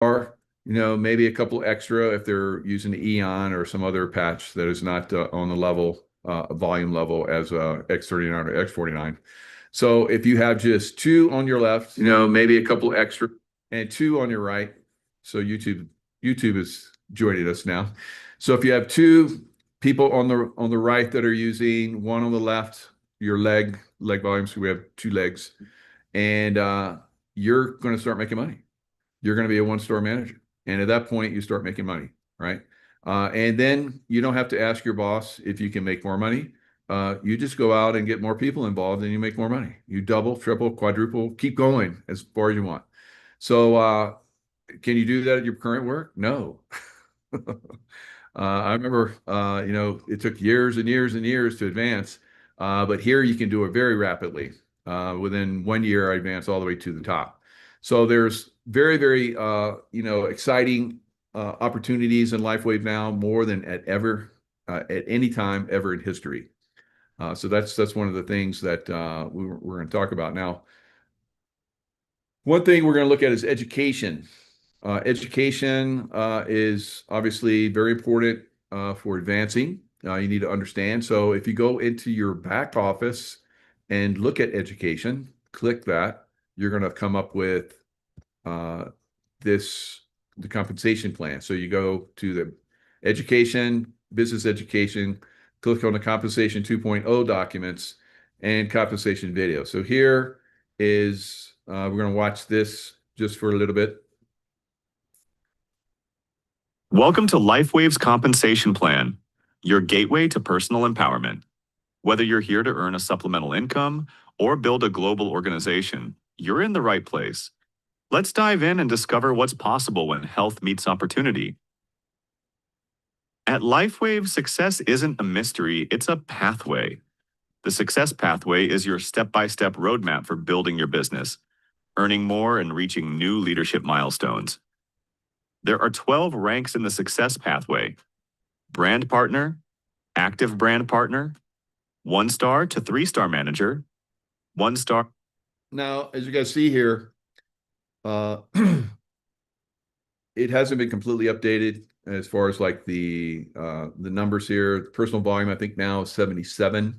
or maybe a couple extra if they're using the Eon or some other patch that is not on the level volume level as X39 or X49. So if you have just two on your left, maybe a couple extra, and two on your right. So YouTube is joining us now. So if you have two people on the right that are using, one on the left, your leg volume. So we have two legs, and you're going to start making money. You're going to be a one-store manager. And at that point, you start making money, right? And then you don't have to ask your boss if you can make more money. You just go out and get more people involved and you make more money. You double, triple, quadruple, keep going as far as you want. So, can you do that at your current work? No. I remember, it took years and years and years to advance, but here you can do it very rapidly. Within 1 year, I advanced all the way to the top. So there's very, very, exciting opportunities in LifeWave now, more than at any time ever in history. So that's one of the things that we're going to talk about now. One thing we're going to look at is education. Education is obviously very important for advancing. You need to understand. So if you go into your back office and look at education, click that, you're going to come up with uh, the compensation plan. So you go to the education, business education, click on the compensation 2.0 documents and compensation video. So here is, we're going to watch this just for a little bit. Welcome to LifeWave's Compensation Plan, your gateway to personal empowerment. Whether you're here to earn a supplemental income or build a global organization, you're in the right place. Let's dive in and discover what's possible when health meets opportunity. At LifeWave, success isn't a mystery, it's a pathway. The success pathway is your step-by-step roadmap for building your business, earning more, and reaching new leadership milestones. There are 12 ranks in the success pathway: brand partner, active brand partner, 1-star to 3-star manager, 1-star. Now, as you guys see here, uh, it hasn't been completely updated as far as like the numbers here. The personal volume, I think now is 77.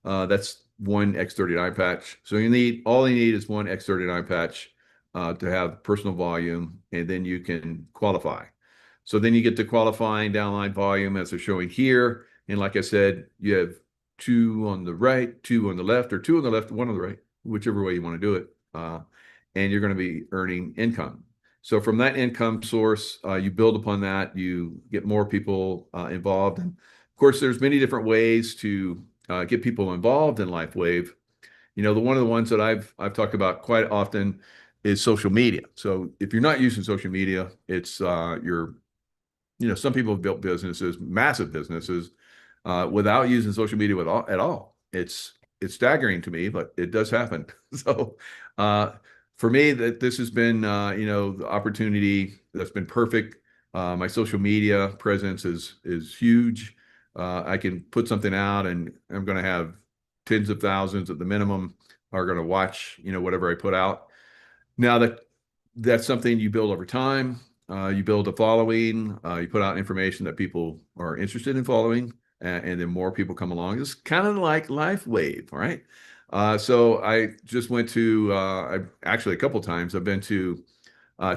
That's one X39 patch. So all you need is one X39 patch to have personal volume, and then you can qualify. So then you get to qualifying downline volume as they're showing here. And like I said, you have two on the right, two on the left, or two on the left, one on the right, whichever way you want to do it. And you're going to be earning income. So from that income source, you build upon that, you get more people involved. And of course, there's many different ways to get people involved in LifeWave. One of the ones that I've talked about quite often is social media. So if you're not using social media, it's some people have built businesses, massive businesses, without using social media at all. It's staggering to me, but it does happen. So for me, that this has been the opportunity that's been perfect. My social media presence is huge. I can put something out, and I'm going to have tens of thousands at the minimum are going to watch whatever I put out. Now that's something you build over time. You build a following. You put out information that people are interested in following, and then more people come along. It's kind of like LifeWave, right? So I just went to, actually a couple times, I've been to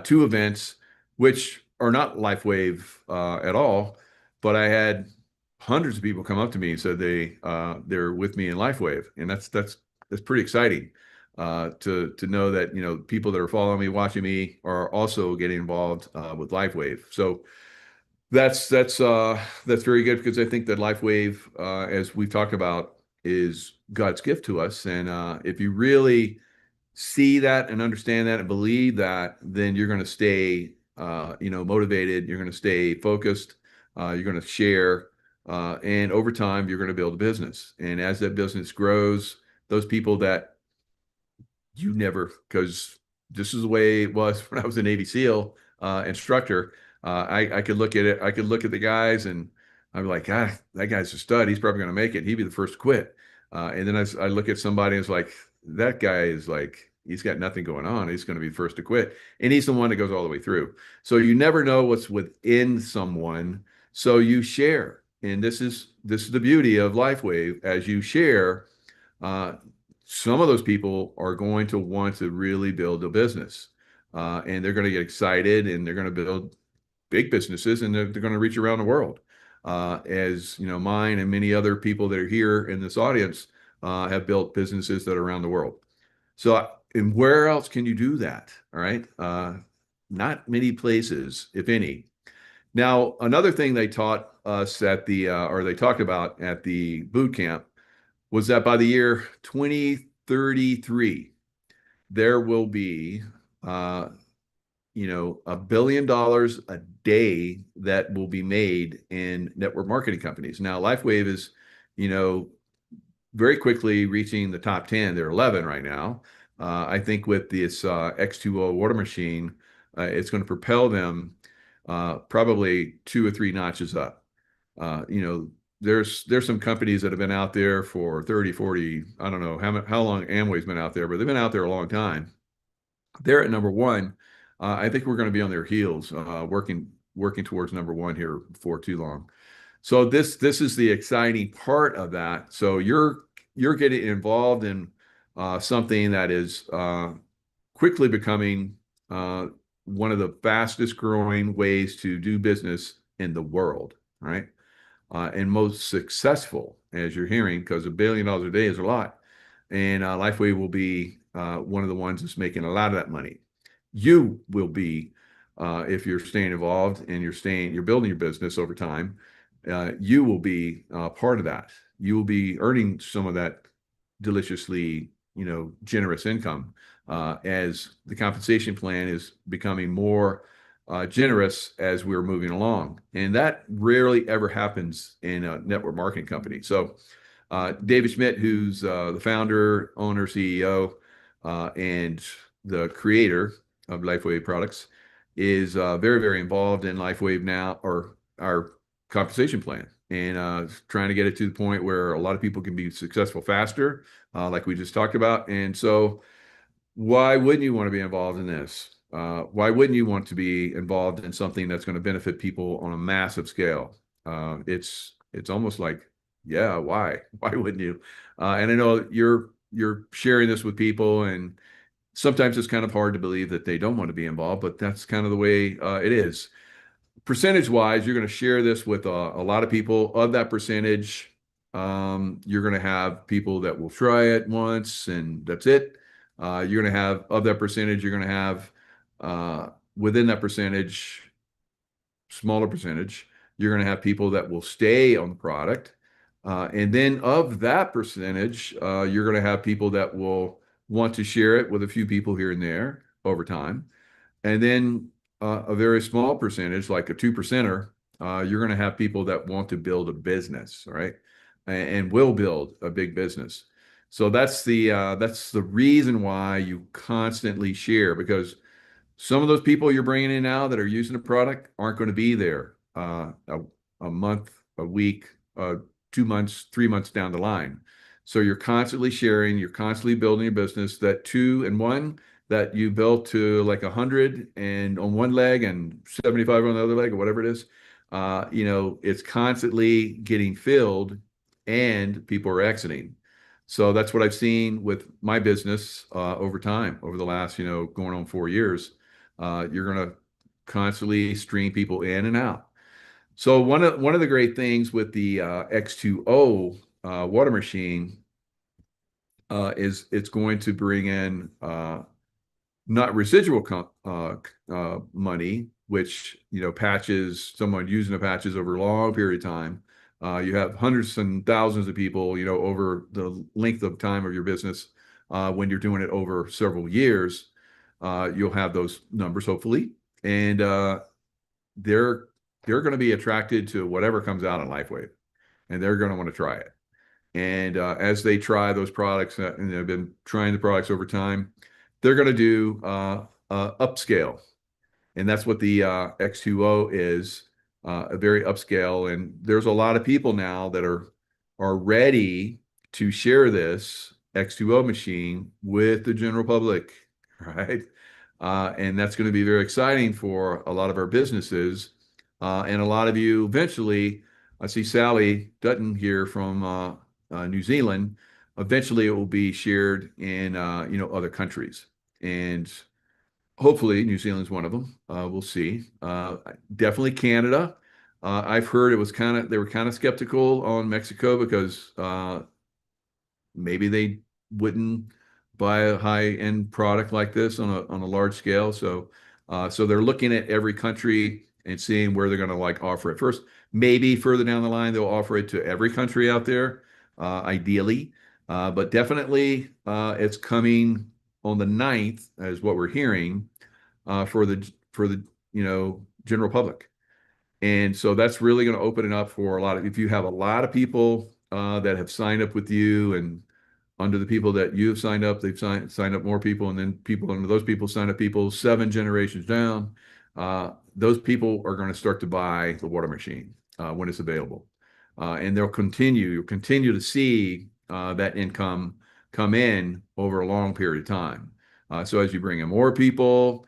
two events, which are not LifeWave at all, but I had hundreds of people come up to me and said they're with me in LifeWave, and that's pretty exciting to know that people that are following me, watching me, are also getting involved with LifeWave. So that's very good, because I think that LifeWave, as we've talked about, is God's gift to us. And if you really see that and understand that and believe that, then you're going to stay, motivated. You're going to stay focused. You're going to share, and over time, you're going to build a business. And as that business grows, those people that you never, because this is the way it was when I was a Navy SEAL instructor. I could look at it. I could look at the guys, and I'm like, ah, that guy's a stud. He's probably going to make it. He'd be the first to quit. And then I look at somebody, and it's like, that guy is like he's got nothing going on. He's going to be first to quit. And he's the one that goes all the way through. So you never know what's within someone. So you share. And this is the beauty of LifeWave. As you share, uh, some of those people are going to want to really build a business. And they're going to get excited and they're going to build big businesses and they're going to reach around the world. As you know, mine and many other people that are here in this audience have built businesses that are around the world. So, and where else can you do that? All right. Not many places, if any. Now, another thing they taught us at or they talked about at the boot camp was that by the year 2033, there will be, $1 billion a day that will be made in network marketing companies. Now, LifeWave is, very quickly reaching the top 10. They're 11 right now. I think with this X2O Water Machine, it's going to propel them probably 2 or 3 notches up. There's some companies that have been out there for 30, 40, I don't know how long Amway's been out there, but they've been out there a long time. They're at number 1. I think we're going to be on their heels, working towards number 1 here before too long. So this is the exciting part of that. So you're getting involved in something that is quickly becoming one of the fastest growing ways to do business in the world, right? And most successful, as you're hearing, because $1 billion a day is a lot. And LifeWave will be one of the ones that's making a lot of that money. You will be, if you're staying involved and you're building your business over time, you will be part of that. You will be earning some of that deliciously, generous income as the compensation plan is becoming more generous as we're moving along. And that rarely ever happens in a network marketing company. So David Schmidt, who's the founder, owner, CEO, and the creator of LifeWave products, is very, very involved in LifeWave now, or our compensation plan, and trying to get it to the point where a lot of people can be successful faster, like we just talked about. And so why wouldn't you want to be involved in this? Why wouldn't you want to be involved in something that's going to benefit people on a massive scale? It's almost like, yeah, why wouldn't you? And I know you're sharing this with people, and sometimes it's kind of hard to believe that they don't want to be involved, but that's kind of the way it is. Percentage wise, you're going to share this with a lot of people. Of that percentage, you're going to have people that will try it once and that's it. You're going to have, of that percentage, you're going to have within that percentage, smaller percentage, you're going to have people that will stay on the product. And then of that percentage, you're going to have people that will want to share it with a few people here and there over time. And then a very small percentage, like a 2%er, you're going to have people that want to build a business, right? And will build a big business. So that's the reason why you constantly share, because some of those people you're bringing in now that are using the product aren't going to be there a month, a week, 2 months, 3 months down the line. So you're constantly sharing, you're constantly building a business that 2 and 1 that you built to like 100 and on one leg and 75 on the other leg, or whatever it is. It's constantly getting filled and people are exiting. So that's what I've seen with my business over time, over the last, going on 4 years. You're going to constantly stream people in and out. So one of the great things with the X2O water machine is it's going to bring in not residual money, which, patches, someone using the patches over a long period of time. You have hundreds and thousands of people, over the length of time of your business. When you're doing it over several years, you'll have those numbers, hopefully. And they're going to be attracted to whatever comes out on LifeWave, and they're going to want to try it. And as they try those products, and they've been trying the products over time, they're going to do upscale. And that's what the X2O is, a very upscale. And there's a lot of people now that are ready to share this X2O machine with the general public, right? And that's going to be very exciting for a lot of our businesses. And a lot of you eventually, I see Sally Dutton here from New Zealand. Eventually, it will be shared in other countries, and hopefully New Zealand's one of them. We'll see. Definitely Canada. I've heard they were kind of skeptical on Mexico because maybe they wouldn't buy a high-end product like this on a large scale. So they're looking at every country and seeing where they're going to like offer it first. Maybe further down the line they'll offer it to every country out there, ideally. But definitely it's coming on the 9th, is what we're hearing, for the general public. And so that's really going to open it up for if you have a lot of people that have signed up with you, and under the people that you have signed up, they've signed up more people, and then people under those people sign up people 7 generations down. Those people are going to start to buy the water machine when it's available. And you'll continue to see that income come in over a long period of time. So as you bring in more people,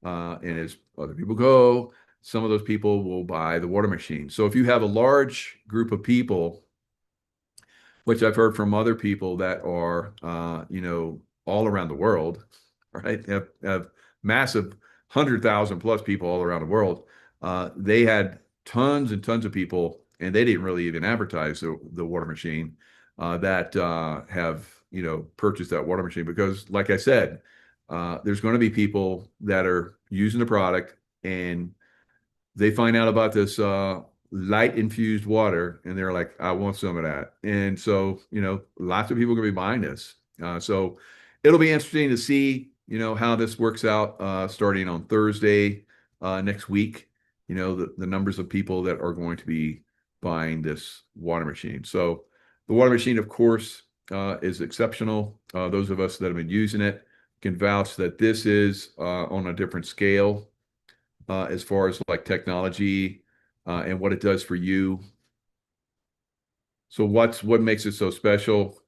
and as other people go, some of those people will buy the water machine. So if you have a large group of people, which I've heard from other people that are, all around the world, right? Have massive 100,000 plus people all around the world. They had tons and tons of people, and they didn't really even advertise the water machine that have, purchased that water machine because, like I said, there's going to be people that are using the product and they find out about this light infused water and they're like, I want some of that. And so, lots of people are going to be buying this. So it'll be interesting to see, how this works out starting on Thursday next week, the numbers of people that are going to be buying this water machine. So the water machine, of course, is exceptional. Those of us that have been using it can vouch that this is on a different scale as far as like technology and what it does for you. So what makes it so special?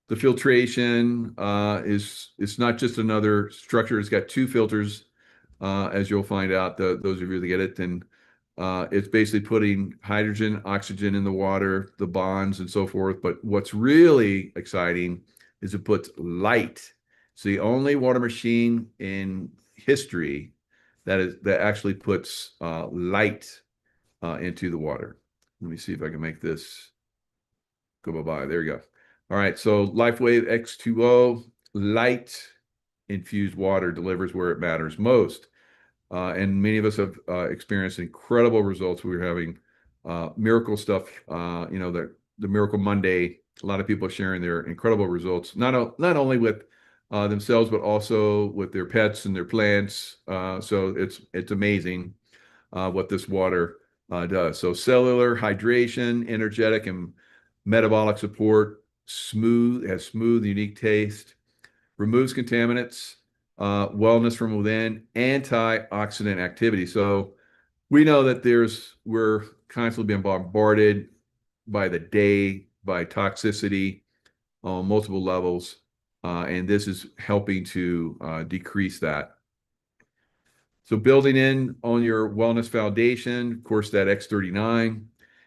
The filtration it's not just another structure. It's got 2 filters, as you'll find out, those of you that get it. And it's basically putting hydrogen, oxygen in the water, the bonds and so forth. But what's really exciting is it puts light. It's the only water machine in history that actually puts light into the water. Let me see if I can make this go by. There you go. All right, so LifeWave X2O light infused water delivers where it matters most. And many of us have experienced incredible results. We were having miracle stuff, the Miracle Monday. A lot of people sharing their incredible results, not only with themselves, but also with their pets and their plants. So it's amazing what this water does. So cellular hydration, energetic and metabolic support, has smooth, unique taste, removes contaminants, wellness from within, antioxidant activity. So we know that we're constantly being bombarded by the day by toxicity on multiple levels, and this is helping to decrease that. So building in on your wellness foundation, of course, that X39.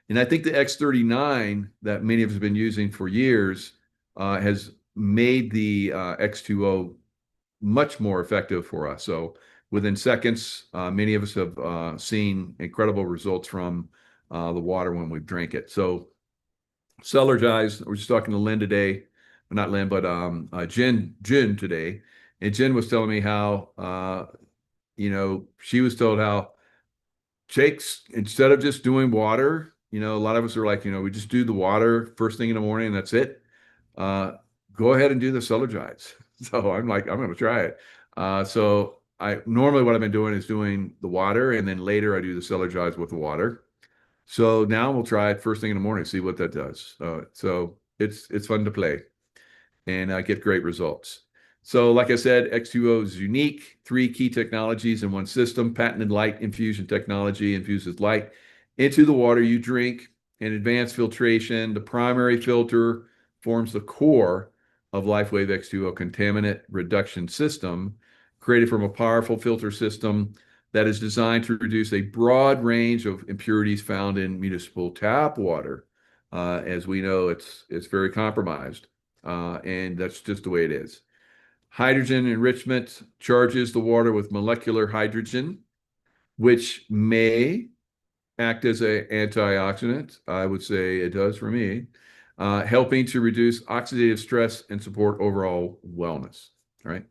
And I think the X39 that many of us have been using for years has made the X2O much more effective for us. So within seconds, many of us have seen incredible results from the water when we've drank it. So Cellergize, we're just talking to Lynn today, not Lynn, but Jen today. And Jen was telling me how, she was told how Jake's, instead of just doing water, a lot of us are like, we just do the water first thing in the morning and that's it. Go ahead and do the Cellergize. So I'm like, I'm going to try it. So normally what I've been doing is doing the water, and then later I do the Cellergize with the water. So now we'll try it first thing in the morning, see what that does. So it's fun to play and get great results. So like I said, X2O is unique, 3 key technologies in one system. Patented light infusion technology infuses light into the water you drink, and advanced filtration. The primary filter forms the core of LifeWave X2O contaminant reduction system, created from a powerful filter system that is designed to reduce a broad range of impurities found in municipal tap water. As we know, it's very compromised, and that's just the way it is. Hydrogen enrichment charges the water with molecular hydrogen, which may act as an antioxidant. I would say it does for me, helping to reduce oxidative stress and support overall wellness. All right.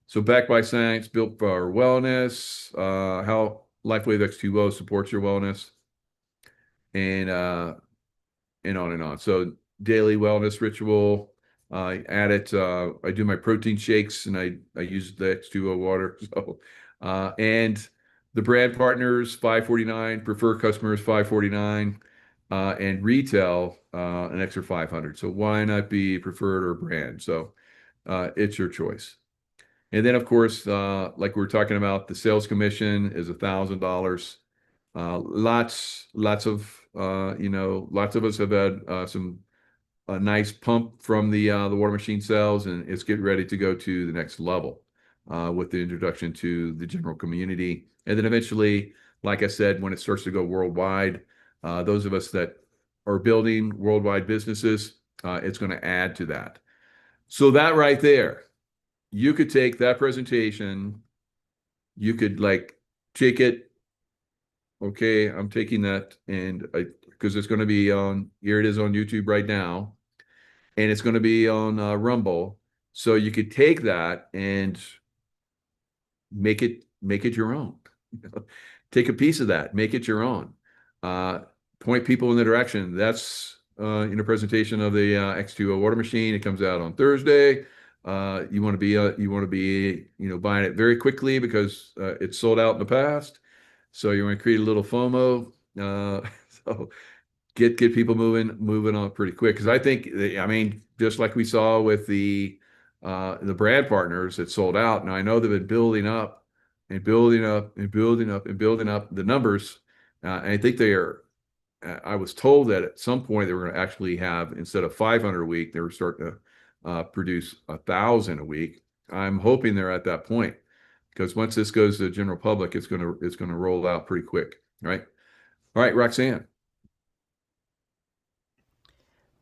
So backed by science, built for wellness, how LifeWave X2O supports your wellness, and on and on. So daily wellness ritual. I add it. I do my protein shakes, and I use the X2O water. So and the brand partners $549, preferred customers $549, and retail an extra $500. So why not be preferred or brand? So it's your choice. And then, of course, like we were talking about, the sales commission is $1,000. Lots of lots of us have had some a nice pump from the water machine sales, and it's getting ready to go to the next level with the introduction to the general community. And then eventually, like I said, when it starts to go worldwide, those of us that are building worldwide businesses, it's going to add to that. So that right there, you could take that presentation, you could like take it. Okay, I'm taking that, and because it's going to be on, here it is on YouTube right now, and it's going to be on Rumble. So you could take that and make it your own. Take a piece of that, make it your own. Point people in the direction. That's in a presentation of the X2O Water Machine. It comes out on Thursday. You want to be buying it very quickly because it's sold out in the past. So you want to create a little FOMO. So get people moving on pretty quick, because I think, I mean, just like we saw with the brand partners that sold out. Now I know they've been building up and building up and building up and building up the numbers. And I think they are. I was told that at some point they were going to actually have, instead of 500 a week, they were starting to produce 1,000 a week. I'm hoping they're at that point, because once this goes to the general public, it's going to roll out pretty quick, right? All right, Roxanne.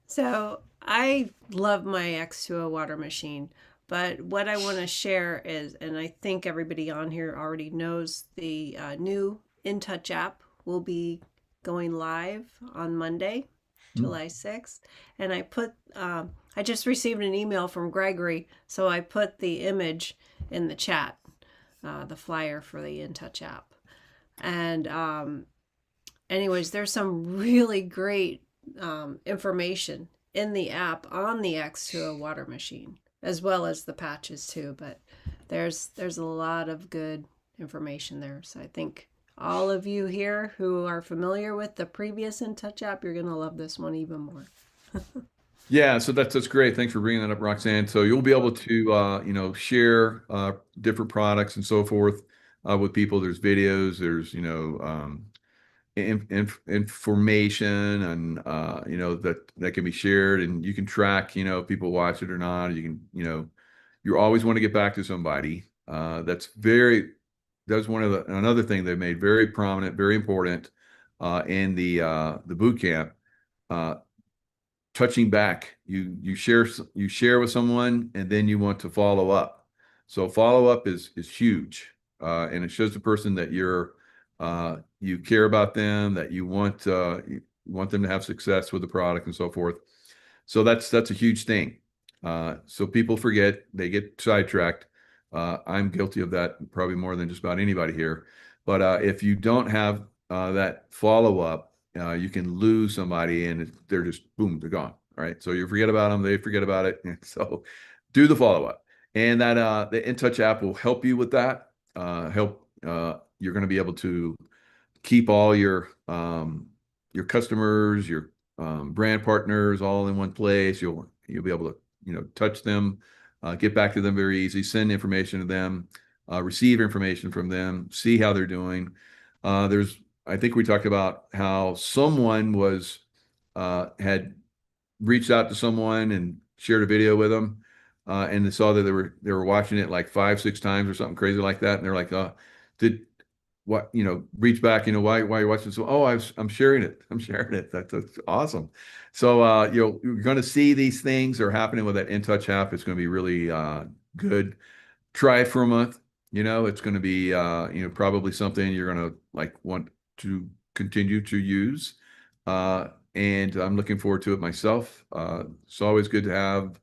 So I love my X2O water machine, but what I want to share is, and I think everybody on here already knows, the new InTouch app will be going live on Monday, July 6th. And I just received an email from Gregory, so I put the image in the chat, the flyer for the InTouch app. And anyways, there's some really great information in the app on the X2O water machine, as well as the patches too. But there's a lot of good information there. So I think all of you here who are familiar with the previous InTouch app, you're going to love this one even more. Yeah, so that's great. Thanks for bringing that up, Roxanne. So you'll be able to share different products and so forth with people. There's videos, there's information, and that can be shared, and you can track if people watch it or not. You can you always want to get back to somebody. That's another thing they made very prominent, very important in the boot camp. Touching back, you share with someone, and then you want to follow up. So follow up is huge, and it shows the person that you care about them, that you want them to have success with the product and so forth. So that's a huge thing. So people forget, they get sidetracked. I'm guilty of that probably more than just about anybody here. But if you don't have that follow up, you can lose somebody, and they're just boom, they're gone. All right. So you forget about them, they forget about it. So do the follow up, and that the InTouch app will help you with that. You're going to be able to keep all your customers, your brand partners, all in one place. You'll be able to touch them, get back to them very easy, send information to them, receive information from them, see how they're doing. I think we talked about how someone had reached out to someone and shared a video with them, and they saw that they were watching it like 5, 6 times or something crazy like that, and they're like, did what, reach back, why are you watching? So, I'm sharing it. I'm sharing it. That's awesome. So, you're going to see these things are happening with that InTouch app. It's going to be really good. Try it for a month. It's going to be, probably something you're going to like want to continue to use. And I'm looking forward to it myself. It's always good to have,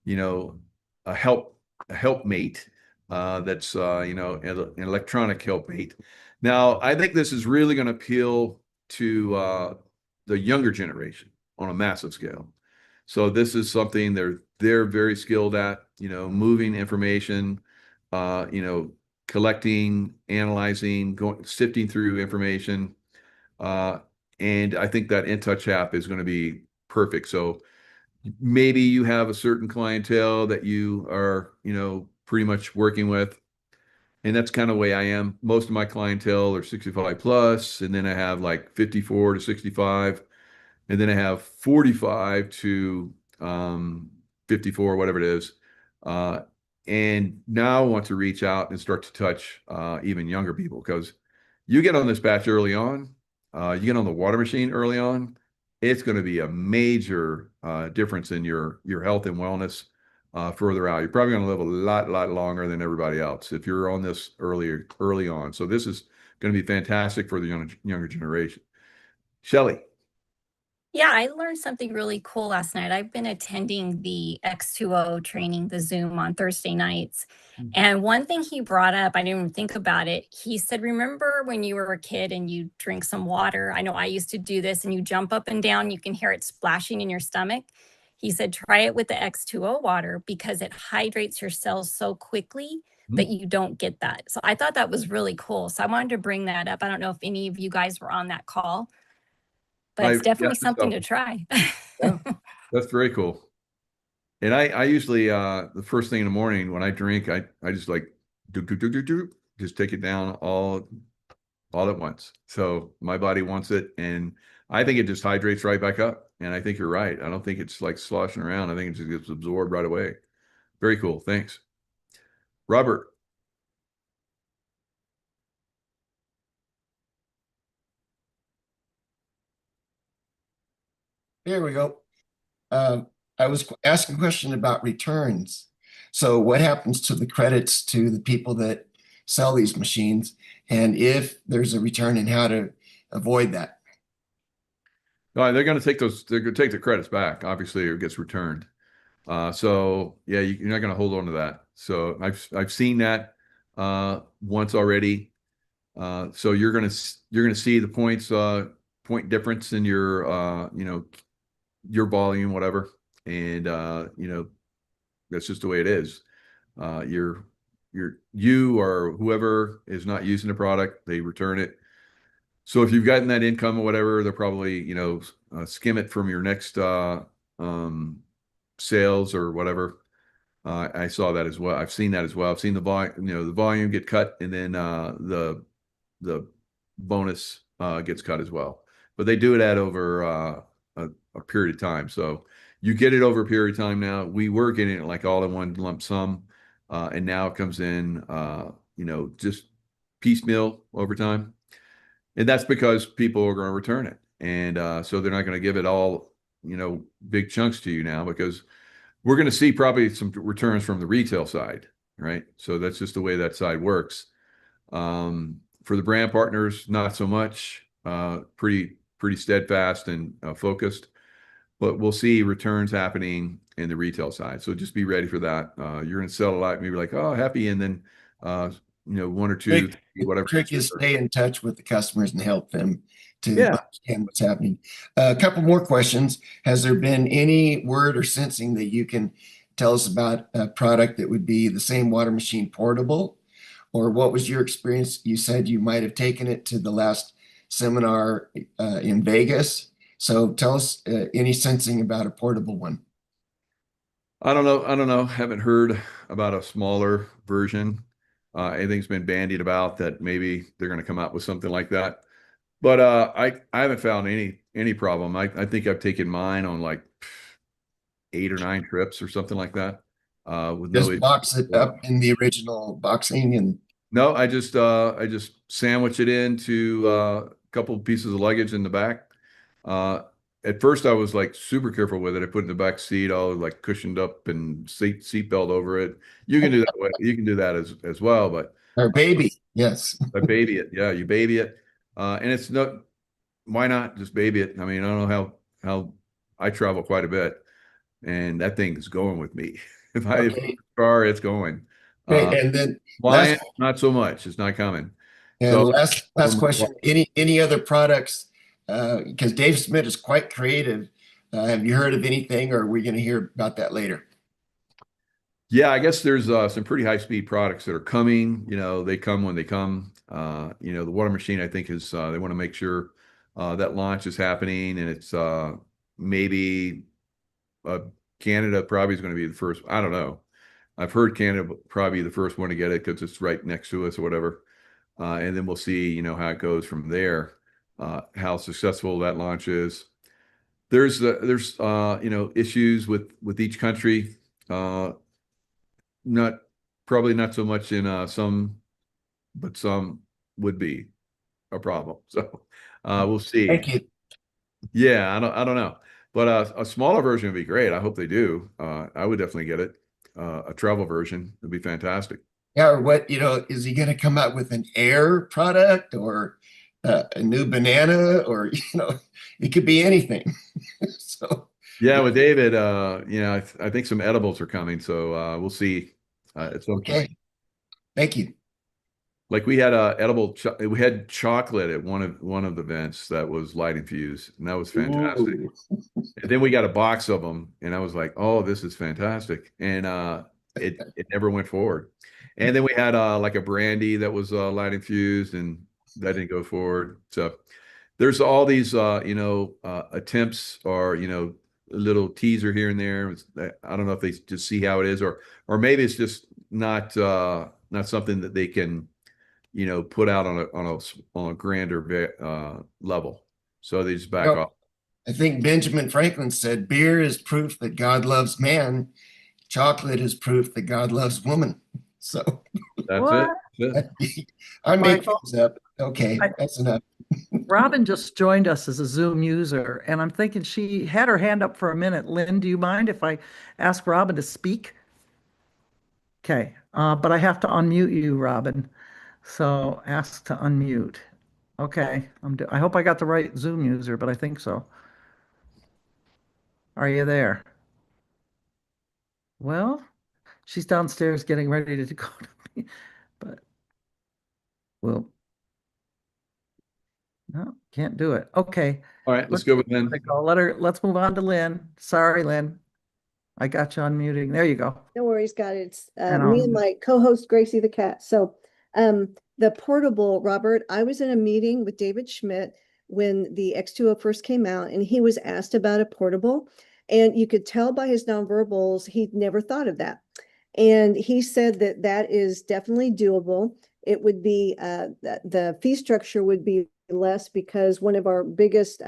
you know, a helpmate, that's, an electronic helpmate. Now, I think this is really going to appeal to the younger generation on a massive scale. So this is something they're very skilled at, moving information, collecting, analyzing, sifting through information. Uh, and I think that InTouch app is going to be perfect. So maybe you have a certain clientele that you are, pretty much working with. And that's kind of the way I am. Most of my clientele are 65 plus, and then I have like 54 to 65, and then I have 45 to 54, whatever it is. And now I want to reach out and start to touch even younger people, because you get on this batch early on, you get on the water machine early on, it's going to be a major difference in your health and wellness further out. You're probably going to live a lot longer than everybody else if you're on this early on. So this is going to be fantastic for the younger generation. Shelley. Yeah, I learned something really cool last night. I've been attending the X2O training, the Zoom on Thursday nights. And one thing he brought up, I didn't even think about it. He said, remember when you were a kid and you drink some water? I know I used to do this, and you jump up and down, you can hear it splashing in your stomach. He said, try it with the X2O water because it hydrates your cells so quickly that you don't get that. So I thought that was really cool. So I wanted to bring that up. I don't know if any of you guys were on that call, but it's definitely something to try. Yeah, that's very cool. And I usually, the first thing in the morning when I drink, I just like just take it down all at once. So my body wants it, and I think it just hydrates right back up. And I think you're right. I don't think it's like sloshing around. I think it just gets absorbed right away. Very cool. Thanks. Robert. There we go. I was asking a question about returns. So what happens to the credits to the people that sell these machines, and if there's a return, and how to avoid that? No, they're going to take they're going to take the credits back. Obviously, it gets returned. So yeah, you're not going to hold on to that. So I've seen that once already. So you're going to see the point difference in your volume, whatever. And that's just the way it is. You or whoever is not using the product, they return it. So if you've gotten that income or whatever, they'll probably, skim it from your next sales or whatever. I saw that as well. I've seen that as well. I've seen the volume get cut, and then the bonus gets cut as well. But they do it at over a period of time. So you get it over a period of time now. We were getting it like all in one lump sum, and now it comes in, just piecemeal over time. And that's because people are going to return it. And so they're not going to give it all, big chunks to you now, because we're going to see probably some returns from the retail side, right? So that's just the way that side works. For the brand partners, not so much, pretty steadfast and focused, but we'll see returns happening in the retail side. So just be ready for that. You're going to sell a lot, maybe like, oh, happy. And then, one or two, whatever. The trick is stay in touch with the customers and help them to Yeah. understand what's happening. A couple more questions. Has there been any word or sensing that you can tell us about a product that would be the same water machine portable? Or what was your experience? You said you might have taken it to the last seminar in Vegas. So tell us any sensing about a portable one. I don't know. Haven't heard about a smaller version. Anything's been bandied about that maybe they're going to come out with something like that. But I haven't found any problem. I think I've taken mine on like 8 or 9 trips or something like that. With no Just issue. box it up in the original boxing and No, I just sandwich it into a couple of pieces of luggage in the back. Uh, at first I was like super careful with it. I put it in the back seat, all like cushioned up and seatbelt over it. You can do that you can do that as well, but our baby. Yes. I baby it. Yeah, you baby it. And it's no, why not just baby it? I mean, I don't know how I travel quite a bit, and that thing is going with me. If I Okay. car, it's going. Okay. And then Flying, not so much. It's not coming. and So last question. Any other products? Because Dave Smith is quite creative. Have you heard of anything, or are we going to hear about that later? yeah, I guess there's some pretty high speed products that are coming. You know, they come when they come. You know, the water machine, I think, is they want to make sure that launch is happening, and it's maybe uh, Canada probably is going to be the first. I don't know. I've heard Canada will probably be the first one to get it because it's right next to us or whatever. And then we'll see, you know, how it goes from there, how successful that launch is. There's you know, issues with each country. Not probably not so much in some, but some would be a problem. So we'll Thank see. you. Yeah, I don't know, but a smaller version would be great. I hope they do. I would definitely get it. A travel version would be fantastic. Yeah, or what, is he going to come out with an air product or a new banana or, it could be anything. So, Yeah, with David, you know, I think some edibles are coming, so we'll see at some point. okay. Thank you. Like we had we had chocolate at one of the events that was light infused, and that was fantastic. Ooh. And then we got a box of them, and I was like, "Oh, this is fantastic!" And it never went forward. And then we had like a brandy that was light infused, and that didn't go forward. So there's all these you know, attempts or, you know, a little teaser here and there. I don't know if they just see how it is, or maybe it's just not something that they can, you know, put out on a grander level. So they just back Well, off. I think Benjamin Franklin said beer is proof that God loves man. Chocolate is proof that God loves woman. So That's What? it. I make Michael, things up. Okay, that's enough. Robin just joined us as a Zoom user, and I'm thinking she had her hand up for a minute. Lynn, do you mind if I ask Robin to speak? Okay, but I have to unmute you, Robin. So ask to unmute. Okay, I hope I got the right Zoom user, but I think so. Are you there? Well, she's downstairs getting ready to go to me, but well, no, can't do it. Okay. All right, let's go with Lynn. Let's move on to Lynn. Sorry, Lynn. I got you on muting. There you go. No worries, got it. It's And me and my co-host Gracie the cat. So the portable, Robert, I was in a meeting with David Schmidt when the X2O first came out, and he was asked about a portable, and you could tell by his nonverbals he'd never thought of that. And he said that that is definitely doable. It would be the fee structure would be less because one of our biggest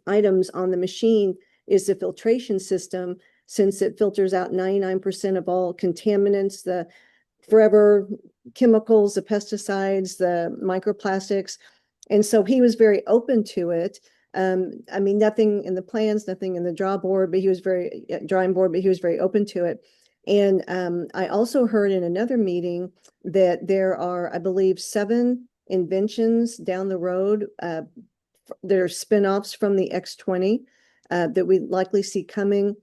items on the machine is the filtration system, since it filters out 99% of all contaminants, the forever chemicals, the pesticides, the microplastics. And so he was very open to it. I mean, nothing in the plans, nothing in the drawing board, but he was very open to it. And I also heard in another meeting that there are, I believe, 7 inventions down the road that are spinoffs from the X20 that we likely see coming,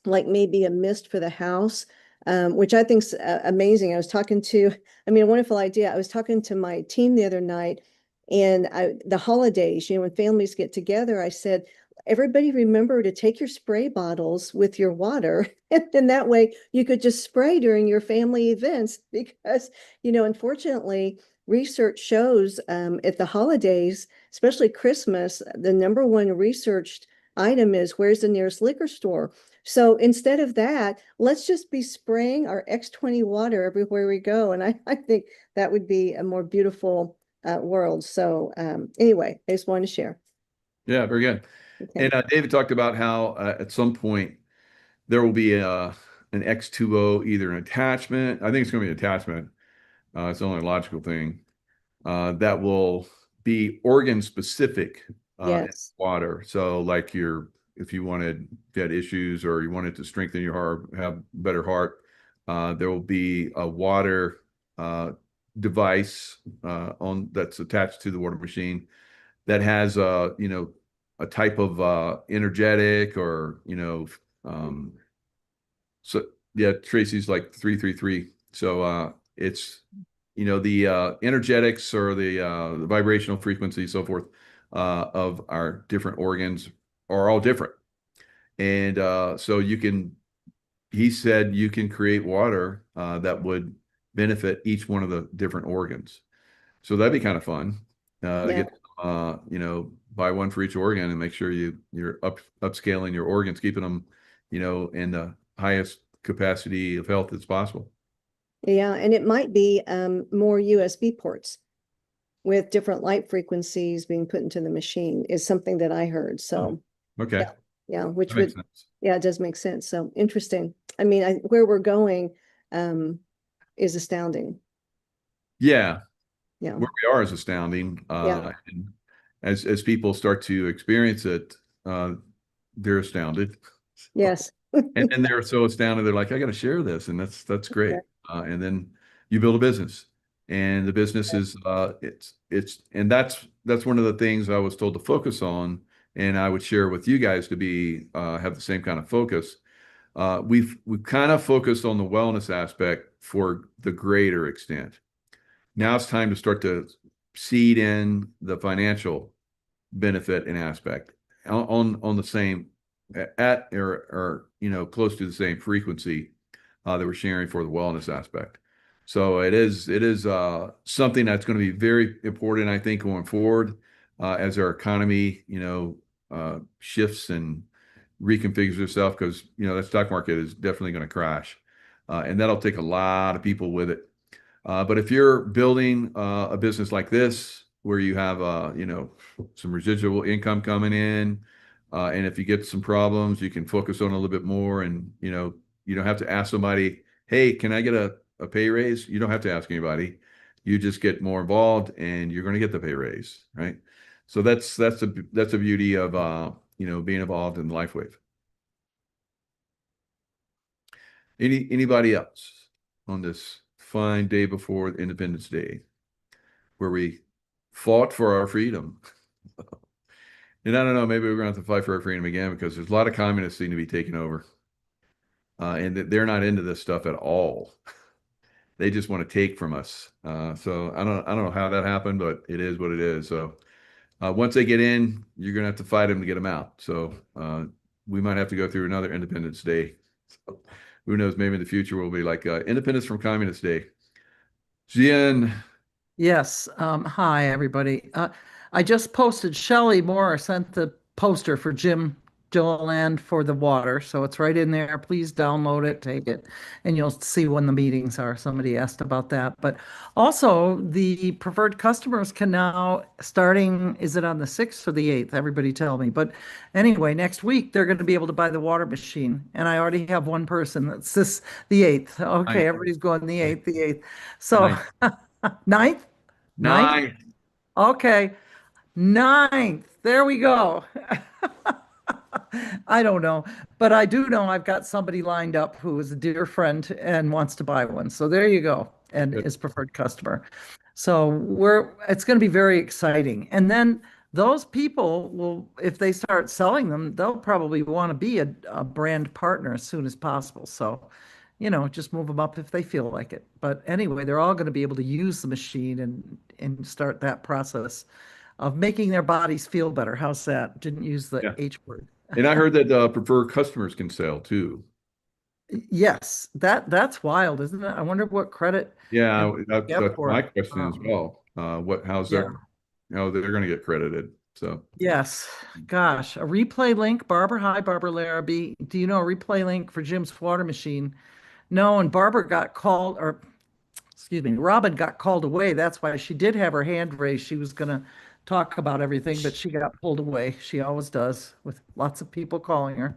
like maybe a mist for the house, which I think's amazing. I mean, a wonderful idea. I was talking to my team the other night, and the holidays, when families get together, I said, everybody remember to take your spray bottles with your water. And that way you could just spray during your family events because, unfortunately, research shows at the holidays, especially Christmas, the number one researched item is where's the nearest liquor store. So instead of that, let's just be spraying our X20 water everywhere we go. And I think that would be a more beautiful world. So anyway, I just wanted to share. Yeah, very good. Okay. And David talked about how at some point there will be an X2O, either an attachment. I think it's going to be an attachment. It's the only logical thing that will be organ specific Yes. water. So like if you had issues or you wanted to strengthen your heart, have better heart, there will be a water device that's attached to the water machine that has a type of energetic or so yeah, Tracy's like 333. So it's the energetics or the vibrational frequency, so forth, of our different organs are all different. And so he said you can create water that would benefit each one of the different organs. So that'd be kind of fun to get, buy one for each organ and make sure you're upscaling your organs, keeping them, in the highest capacity of health as possible. Yeah, and it might be more USB ports with different light frequencies being put into the machine is something that I heard. So okay. yeah, which That makes would sense. yeah, it does make sense. So interesting. I mean, where we're going is astounding. Yeah. Yeah. Where we are is astounding. Yeah. And as people start to experience it, they're astounded. Yes. And then they're so astounded, they're like, I got to share this. And that's great. And then you build a business, and the business is, and that's one of the things I was told to focus on. And I would share with you guys to have the same kind of focus. We've kind of focused on the wellness aspect for the greater extent. Now it's time to start to seed in the financial benefit and aspect on the same at or close to the same frequency that we're sharing for the wellness aspect. So it is something that's going to be very important, I think, going forward as our economy shifts and reconfigures itself, because that stock market is definitely going to crash, and that'll take a lot of people with it. But if you're building a business like this, where you have some residual income coming in, and if you get some problems, you can focus on a little bit more, and you don't have to ask somebody, hey, can I get a pay raise? You don't have to ask anybody. You just get more involved, and you're going to get the pay raise, right? So that's the beauty of being involved in the LifeWave. Anybody else on this fine day before Independence Day, where we fought for our freedom? And I don't know, maybe we're going to have to fight for our freedom again, because there's a lot of communists seem to be taking over, and they're not into this stuff at all. They just want to take from us. So I don't know how that happened, but it is what it is. So once they get in, you're going to have to fight them to get them out. So we might have to go through another Independence Day. So who knows? Maybe in the future we'll be like Independence from Communist Day. Jen. Yes. Hi, everybody. I just posted, Shelley Moore sent the poster for Jim Gilliland for the water. So it's right in there. Please download it, take it, and you'll see when the meetings are. Somebody asked about that. But also, the preferred customers can now, starting, is it on the 6th or the 8th? Everybody tell me. But anyway, next week, they're going to be able to buy the water machine. And I already have one person that's the 8th. Okay, everybody's going the 8th, the 8th. So, 9th? 9th? Okay. 9th. There we go. I don't know, but I do know I've got somebody lined up who is a dear friend and wants to buy one. So there you go, and is preferred customer. So it's going to be very exciting. And then those people will, if they start selling them, they'll probably want to be a brand partner as soon as possible. So, just move them up if they feel like it. But anyway, they're all going to be able to use the machine and start that process of making their bodies feel better. How's that? Didn't use the H word. And I heard that preferred customers can sell too. Yes, that's wild, isn't it? I wonder what credit. Yeah, that's my question as well. How they're going to get credited. So yes, gosh, a replay link. Barbara, hi, Barbara Larrabee. Do you know a replay link for Jim's water machine? No, and Barbara got called, or excuse me, Robin got called away. That's why she did have her hand raised. She was going to talk about everything, but she got pulled away. She always does, with lots of people calling her.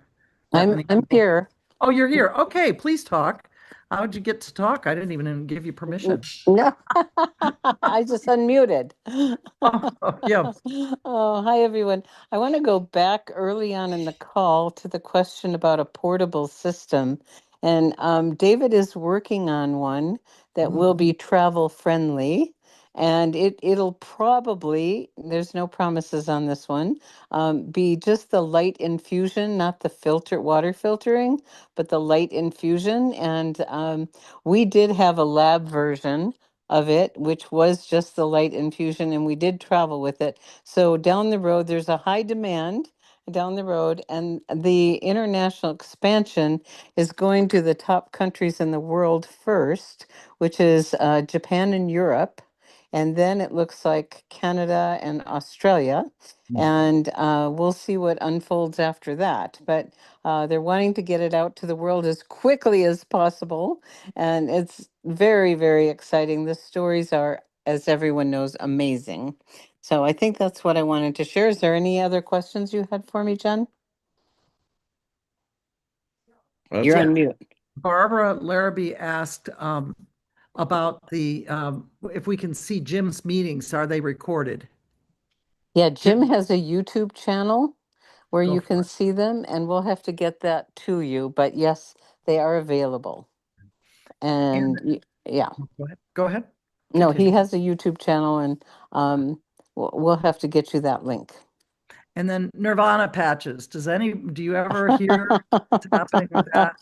I'm here. Oh, you're here. Okay, please talk. How'd you get to talk? I didn't even give you permission. No, I just unmuted. Oh, yeah. Oh, hi, everyone. I want to go back early on in the call to the question about a portable system. And David is working on one that will be travel friendly. And it'll probably, there's no promises on this one, be just the light infusion, not the water filtering, but the light infusion. And we did have a lab version of it, which was just the light infusion, and we did travel with it. So down the road, there's a high demand down the road, and the international expansion is going to the top countries in the world first, which is Japan and Europe. And then it looks like Canada and Australia. And we'll see what unfolds after that. But they're wanting to get it out to the world as quickly as possible. And it's very, very exciting. The stories are, as everyone knows, amazing. So I think that's what I wanted to share. Is there any other questions you had for me, Jen? That's You're it. on mute. Barbara Larrabee asked about if we can see Jim's meetings, are they recorded? Yeah, Jim has a YouTube channel where Go you for can it. see them, and we'll have to get that to you. But yes, they are available. And yeah, Go ahead. no, he Continue. has a YouTube channel, and we'll have to get you that link. And then Nirvana patches. Do you ever hear what's happening with that?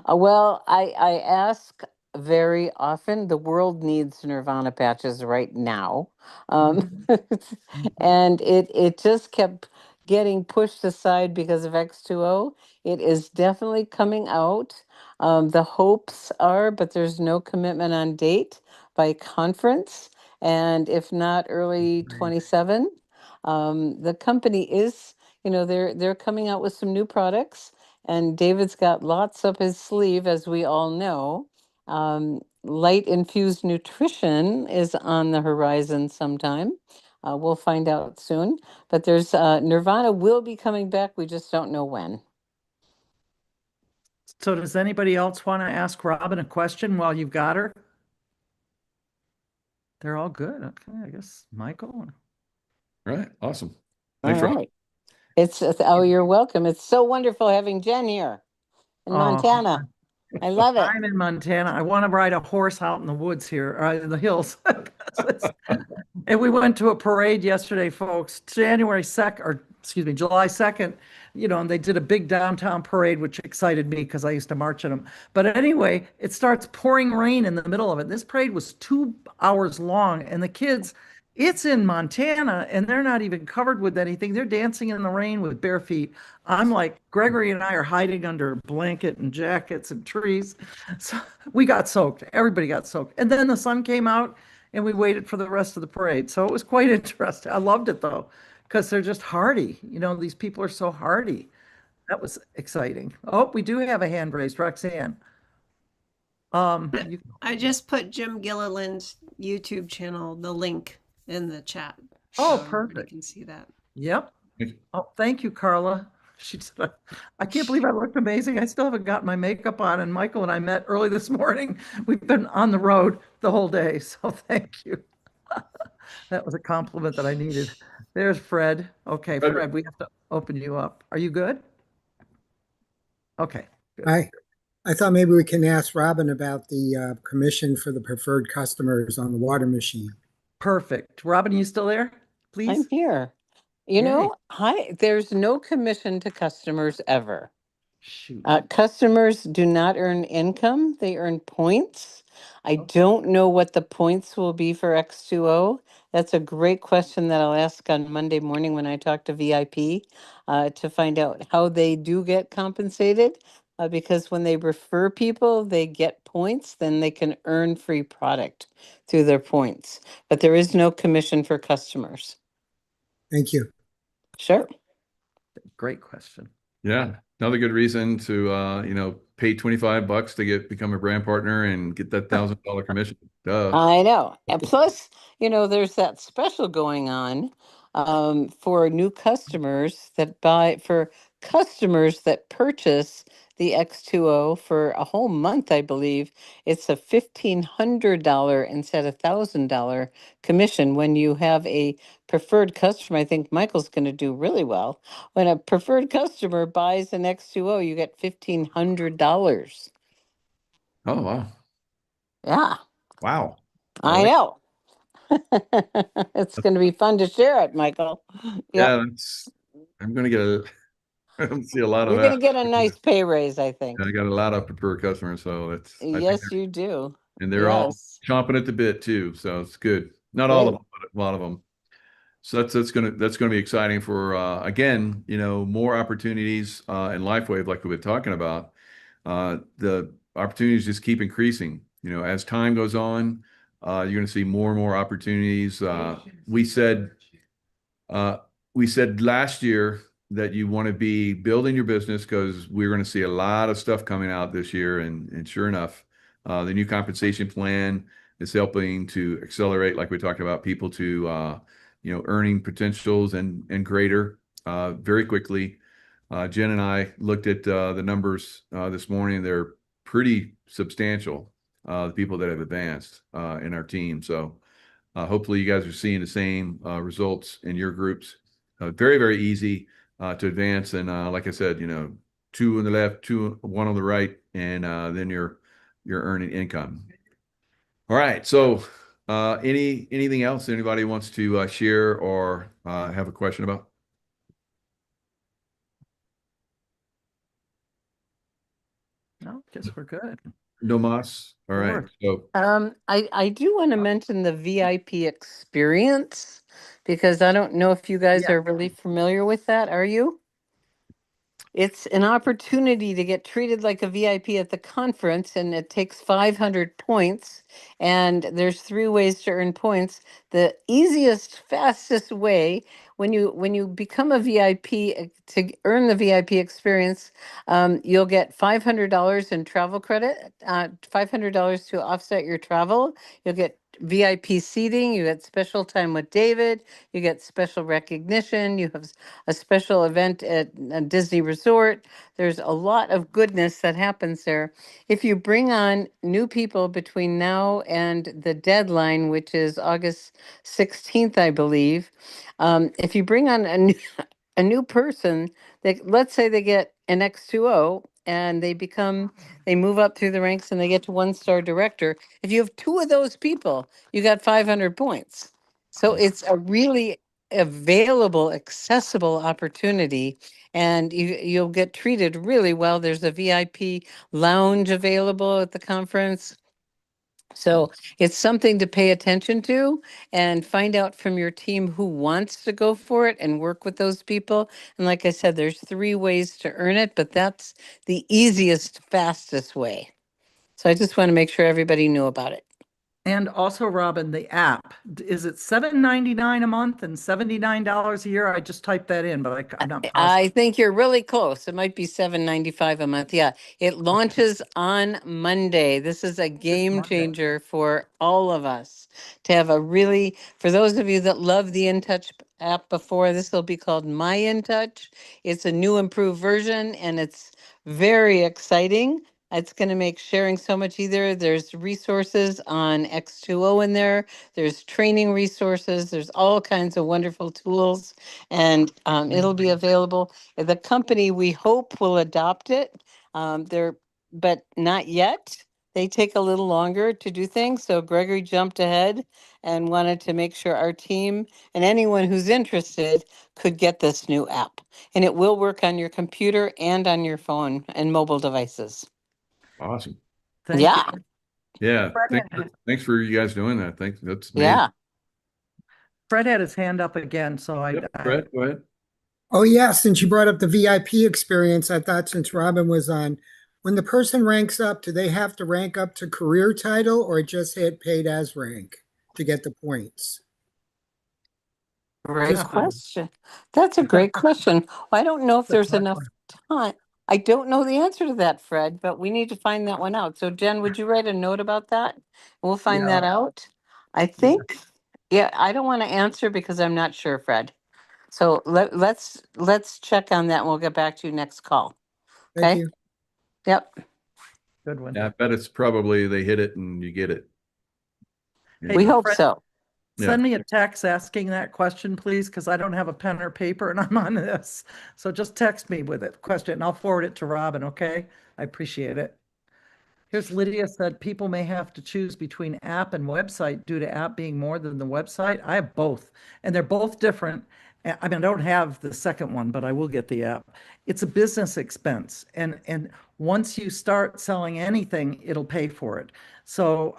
Well, I ask very often. The world needs Nirvana patches right now. And it just kept getting pushed aside because of X2O. It is definitely coming out. The hopes are, but there's no commitment on date by conference. And if not early 27, the company is, they're coming out with some new products. And David's got lots up his sleeve, as we all know. Light infused nutrition is on the horizon sometime. We'll find out soon. But there's Nirvana will be coming back. We just don't know when. So does anybody else want to ask Robin a question while you've got her? They're all good. Okay, I guess Michael. All right. Awesome. All Thanks, Rob. right. Oh, you're welcome. It's so wonderful having Jen here in Montana. I love it. I'm in Montana. I want to ride a horse out in the woods here, or in the hills. And we went to a parade yesterday, folks, July 2nd, and they did a big downtown parade, which excited me because I used to march in them. But anyway, it starts pouring rain in the middle of it. This parade was 2 hours long, and the kids, it's in Montana, and they're not even covered with anything. They're dancing in the rain with bare feet. I'm like, Gregory and I are hiding under a blanket and jackets and trees. So we got soaked. Everybody got soaked. And then the sun came out, and we waited for the rest of the parade. So it was quite interesting. I loved it though, because they're just hardy. These people are so hardy. That was exciting. Oh, we do have a hand raised, Roxanne. I just put Jim Gilliland's YouTube channel, the link in the chat. Oh, so perfect. You can see that. Yep. Oh, thank you, Carla. She said, I can't believe I looked amazing. I still haven't got my makeup on. And Michael and I met early this morning. We've been on the road the whole day. So thank you. That was a compliment that I needed. There's Fred. Okay, Fred, we have to open you up. Are you good? Okay. Good. I thought maybe we can ask Robin about the commission for the preferred customers on the water machine. Perfect. Robin, you still there? Please. I'm here. There's no commission to customers ever. Shoot. Customers do not earn income, they earn points. I don't know what the points will be for X2O. That's a great question that I'll ask on Monday morning when I talk to VIP to find out how they do get compensated. Because when they refer people, they get points, then they can earn free product through their points. But there is no commission for customers. Thank you. Sure. Great question. Yeah. Another good reason to, pay $25 to become a brand partner and get that $1,000 commission. Duh. I know. And plus, there's that special going on for new customers for customers that purchase the X2O for a whole month, I believe, it's a $1,500 instead of $1,000 commission. When you have a preferred customer, I think Michael's going to do really well. When a preferred customer buys an X2O, you get $1,500. Oh, wow. Yeah, Wow. I know. It's going to be fun to share it, Michael. Yeah, Yep. I'm going to get I don't see a lot of You're that. going to get a nice pay raise, I think. I got a lot of preferred customers, so I think Yes, you do. and they're all Yes. chomping at the bit too. So it's good. Not all of Good. them, but a lot of them. So that's gonna be exciting for again, more opportunities in LifeWave, like we've been talking about. The opportunities just keep increasing. As time goes on, you're going to see more and more opportunities. Uh, we said last year that you want to be building your business because we're going to see a lot of stuff coming out this year, and sure enough, the new compensation plan is helping to accelerate, like we talked about, people to earning potentials and greater very quickly. Jen and I looked at the numbers this morning. They're pretty substantial, the people that have advanced in our team. So hopefully you guys are seeing the same results in your groups. Very, very easy to advance. And like I said, two on the left, one on the right, and then you're earning income. All right. So anything else anybody wants to share or have a question about? No, guess we're good. No mas. All right. So I do want to mention the VIP experience because I don't know if you guys Yeah. are really familiar with that. Are you? It's an opportunity to get treated like a VIP at the conference, and it takes 500 points. And there's 3 ways to earn points. The easiest, fastest way when you become a VIP to earn the VIP experience, you'll get $500 in travel credit, $500 to offset your travel. You'll get VIP seating. You get special time with David. You get special recognition. You have a special event at a Disney resort. There's a lot of goodness that happens there. If you bring on new people between now and the deadline, which is August 16th, I believe, if you bring on a new person, let's say they get an X2O and they move up through the ranks and they get to 1-star director. If you have 2 of those people, you got 500 points. So it's a really available, accessible opportunity, and you'll get treated really well. There's a VIP lounge available at the conference. So it's something to pay attention to and find out from your team who wants to go for it and work with those people. And like I said, there's 3 ways to earn it, but that's the easiest, fastest way. So I just want to make sure everybody knew about it. And also, Robin, the app, is it $7.99 a month and $79 a year? I just typed that in, but I'm not positive. I think you're really close. It might be $7.95 a month. Yeah, it launches on Monday. This is a game Monday. changer for all of us to have for those of you that love the InTouch app before, this will be called My InTouch. It's a new improved version and it's very exciting. It's going to make sharing so much easier. There's resources on X2O in there. There's training resources. There's all kinds of wonderful tools, and it'll be available. The company we hope will adopt it. But not yet. They take a little longer to do things. So Gregory jumped ahead and wanted to make sure our team and anyone who's interested could get this new app. And it will work on your computer and on your phone and mobile devices. awesome. Thank Yeah. you. Yeah. Fred Thanks for you guys doing that. That's amazing. Yeah. Fred had his hand up again, so Yep, Fred, go ahead. Oh, yeah, since you brought up the VIP experience, I thought since Robin was on, when the person ranks up, do they have to rank up to career title or just hit paid as rank to get the points? Great Just- question. That's a great question. I don't know if there's enough time. I don't know the answer to that, Fred, but we need to find that one out. So Jen, would you write a note about that? We'll find that out. I think, yeah, I don't want to answer because I'm not sure, Fred. So let's check on that and we'll get back to you next call. Thank Okay? you. Yep. Good one. Yeah, I bet it's probably they hit it and you get it. Hey, We hope Fred, so. Send me a text asking that question, please, because I don't have a pen or paper and I'm on this. So just text me with it question and I'll forward it to Robin, okay? I appreciate it. Here's Lydia said people may have to choose between app and website due to app being more than the website. I have both, and they're both different. I mean, I don't have the second one, but I will get the app. It's a business expense, and once you start selling anything, it'll pay for it. So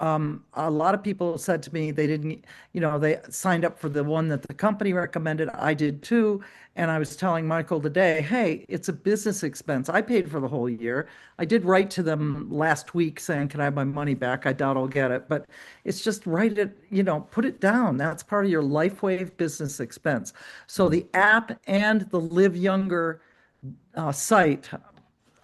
a lot of people said to me they didn't, they signed up for the one that the company recommended. I did too. And I was telling Michael today, hey, it's a business expense. I paid for the whole year. I did write to them last week saying, can I have my money back? I doubt I'll get it, but it's just write it, put it down. That's part of your LifeWave business expense. So the app and the Live Younger site,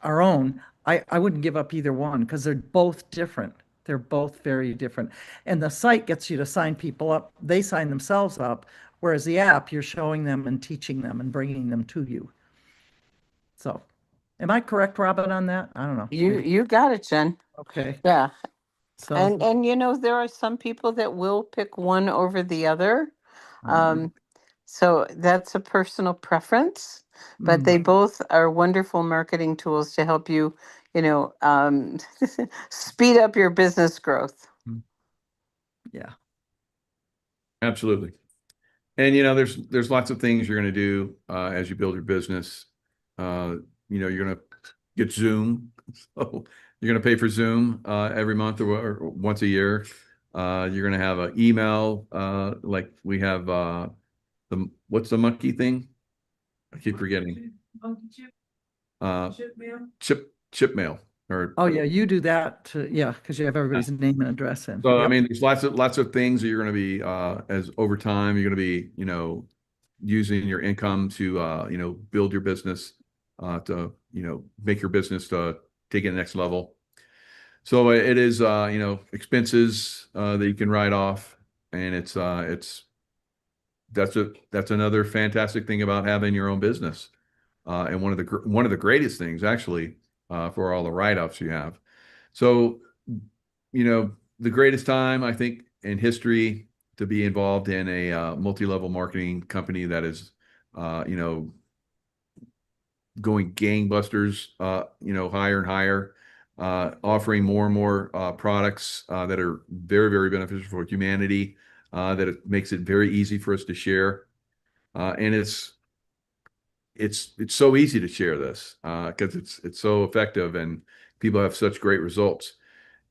our own, I wouldn't give up either one because they're both different. They're both very different. And the site gets you to sign people up. They sign themselves up. Whereas the app, you're showing them and teaching them and bringing them to you. So am I correct, Robin, on that? I don't know. You got it, Jen. Okay. Yeah. So And there are some people that will pick one over the other. So that's a personal preference, but they both are wonderful marketing tools to help you, speed up your business growth. yeah. Absolutely. And there's lots of things you're going to do as you build your business. You're going to get Zoom, so you're going to pay for Zoom every month or once a year. You're going to have an email like we have what's the monkey thing? I keep forgetting. Chip mail. Oh yeah, you do that because you have everybody's name and address in. So I mean, there's lots of things that you're going to be as over time you're going to be using your income to build your business to make your business to take it to the next level. So it is expenses that you can write off, and that's another fantastic thing about having your own business, and one of the greatest things actually for all the write-offs you have. So the greatest time I think in history to be involved in a multi-level marketing company that is going gangbusters, higher and higher, offering more and more products that are very, very beneficial for humanity, that it makes it very easy for us to share. And it's so easy to share this because it's so effective and people have such great results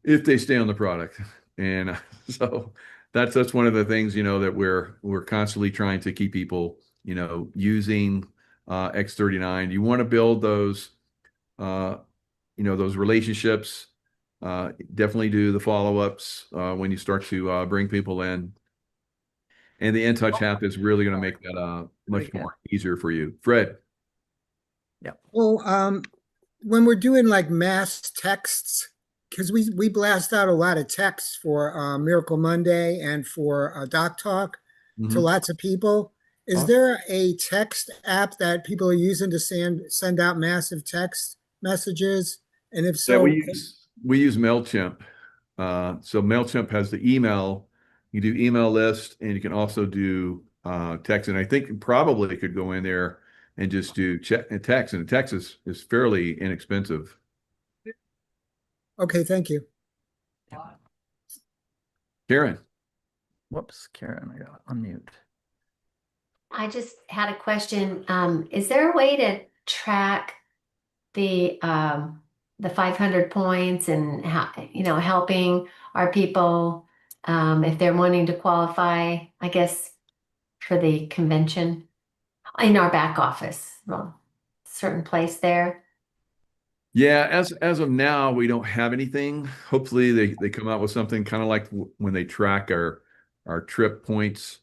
if they stay on the product. And so that's one of the things, that we're constantly trying to keep people, using X39. You want to build those, those relationships. Definitely do the follow-ups when you start to bring people in. And the InTouch app is really going to make that much more easier for you. Fred. Yeah. Well, when we're doing like mass texts, because we blast out a lot of texts for Miracle Monday and for Doc Talk to lots of people. Is there a text app that people are using to send out massive text messages? And if so, yeah, we use MailChimp. So MailChimp has the email. You do email list, and you can also do text. And I think probably could go in there and just do text. And text is fairly inexpensive. Okay, thank you. Karen. Whoops, Karen, I got unmute. I just had a question. Is there a way to track the 500 points and how, helping our people if they're wanting to qualify, I guess, for the convention in our back office? Well, certain place there. Yeah, as of now, we don't have anything. Hopefully they come out with something kind of like when they track our trip points,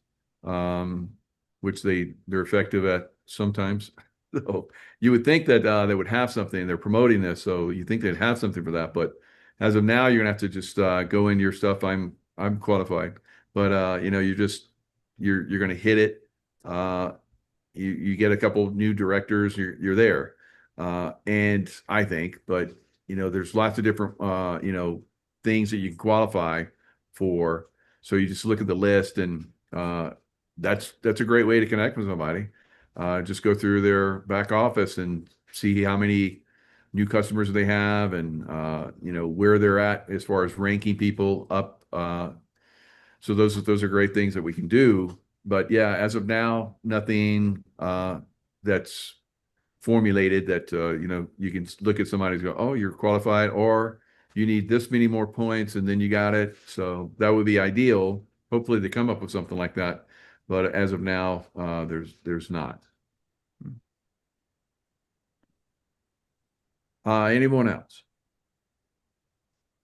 which they're effective at sometimes. So you would think that they would have something. They're promoting this, so you think they'd have something for that. But as of now, you're gonna have to just go into your stuff. I'm qualified, but you're gonna hit it. You get a couple new directors, you're there. And I think, but there's lots of different, things that you can qualify for. So you just look at the list, and that's a great way to connect with somebody. Just go through their back office and see how many new customers they have, and where they're at as far as ranking people up. So those are great things that we can do. But yeah, as of now, nothing that's formulated that you can look at somebody and go, oh, you're qualified, or you need this many more points and then you got it. So that would be ideal. Hopefully they come up with something like that. But as of now, there's not. Anyone else?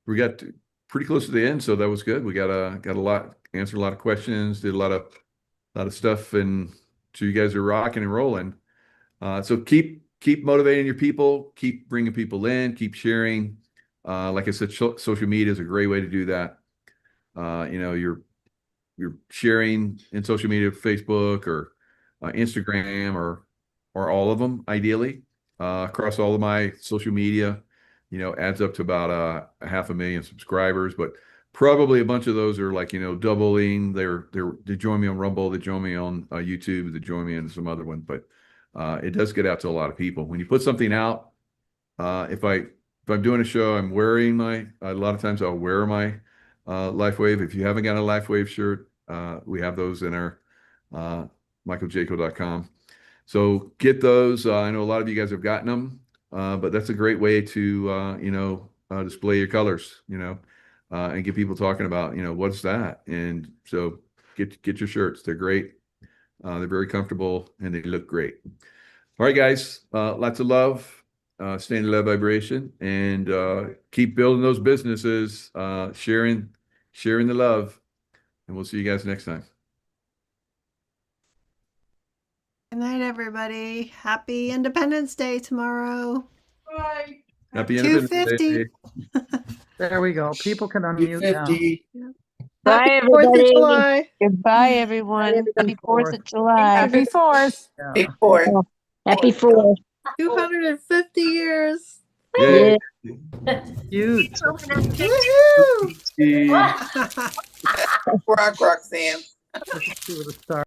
We got pretty close to the end, so that was good. We got a lot, answered a lot of questions, did a lot of stuff, and so you guys are rocking and rolling. So keep motivating your people, keep bringing people in, keep sharing. Like I said, social media is a great way to do that. You're sharing in social media, Facebook or Instagram or all of them, ideally, across all of my social media. Adds up to about a 500,000 subscribers, but probably a bunch of those are like, doubling. They join me on Rumble, they join me on YouTube, they join me on some other one, but it does get out to a lot of people. When you put something out, if I'm doing a show, I'm wearing a lot of times I'll wear my LifeWave. If you haven't got a LifeWave shirt, we have those in our michaeljaco.com. So get those. I know a lot of you guys have gotten them. But that's a great way to, display your colors, and get people talking about, what's that? And so get your shirts. They're great. They're very comfortable and they look great. All right, guys, lots of love, stay in the love vibration, and keep building those businesses, sharing the love, and we'll see you guys next time. Good night, everybody. Happy Independence Day tomorrow. Bye. Happy Independence Day. There we go. People can unmute now. 50. Bye, Happy 4th of everybody. July. Goodbye, everyone. everybody. Happy 4th of July. Happy 4th. Yeah. Big 4th. Happy 4th. 250 years. Yay. Huge. Woohoo! See. Rock, Roxanne. Let's see what the star.